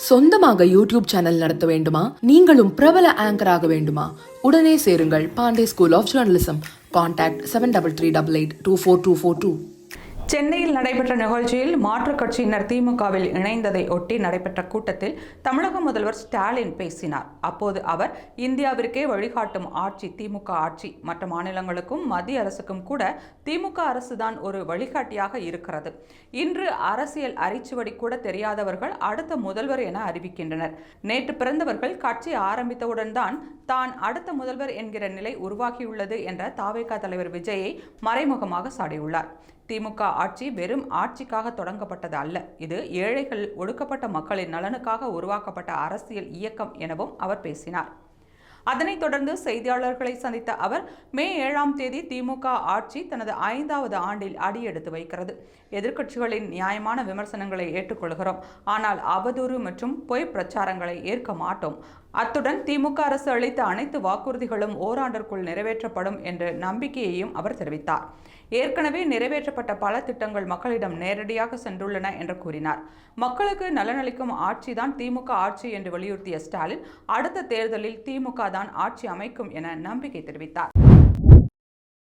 சொந்தமாக YouTube channel நடத்த வேண்டுமா? நீங்களும் பிரபல ஆங்கர் ஆக வேண்டுமா? உடனே சேருங்கள் Pandey school of journalism. Contact 7388242242. சென்னையில் நடைபெற்ற நிகழ்ச்சியில் மாற்றுக் கட்சியினர் திமுகவில் இணைந்ததை ஒட்டி நடைபெற்ற கூட்டத்தில் தமிழக முதல்வர் ஸ்டாலின் பேசினார். அப்போது அவர், இந்தியாவிற்கே வழிகாட்டும் ஆட்சி திமுக ஆட்சி, மற்ற மாநிலங்களுக்கும் மத்திய அரசுக்கும் கூட திமுக அரசுதான் ஒரு வழிகாட்டியாக இருக்கிறது. இன்று அரசியல் அரிச்சுவடி கூட தெரியாதவர்கள் அடுத்த முதல்வர் என அறிவிக்கின்றனர். நேற்று பிறந்தவர்கள் கட்சி ஆரம்பித்தவுடன் தான் அடுத்த முதல்வர் என்கிற நிலை உருவாகியுள்ளது என்ற தாவேகா தலைவர் விஜயை மறைமுகமாக சாடியுள்ளார். திமுக ஆட்சி வெறும் ஆட்சிக்காக தொடங்கப்பட்டது அல்ல, இது ஏழைகள், ஒடுக்கப்பட்ட மக்களின் நலனுக்காக உருவாக்கப்பட்ட அரசியல் இயக்கம் எனவும் அவர் பேசினார். அதனைத் தொடர்ந்து செய்தியாளர்களை சந்தித்த அவர், மே 7ஆம் தேதி திமுக ஆட்சி தனது 5வது ஆண்டில் அடியெடுத்து வைக்கிறது. எதிர்க்கட்சிகளின் நியாயமான விமர்சனங்களை ஏற்றுக்கொள்கிறோம், ஆனால் அவதூறு மற்றும் பொய் பிரச்சாரங்களை ஏற்க மாட்டோம். அத்துடன் திமுக அரசு அளித்த அனைத்து வாக்குறுதிகளும் ஓராண்டிற்குள் நிறைவேற்றப்படும் என்ற நம்பிக்கையையும் அவர் தெரிவித்தார். ஏற்கனவே நிறைவேற்றப்பட்ட பல திட்டங்கள் மக்களிடம் நேரடியாக சென்றுள்ளன என்று கூறினார். மக்களுக்கு நலனளிக்கும் ஆட்சிதான் திமுக ஆட்சி என்று வலியுறுத்திய ஸ்டாலின், அடுத்த தேர்தலில் திமுக தான் ஆட்சி அமைக்கும் என நம்பிக்கை தெரிவித்தார்.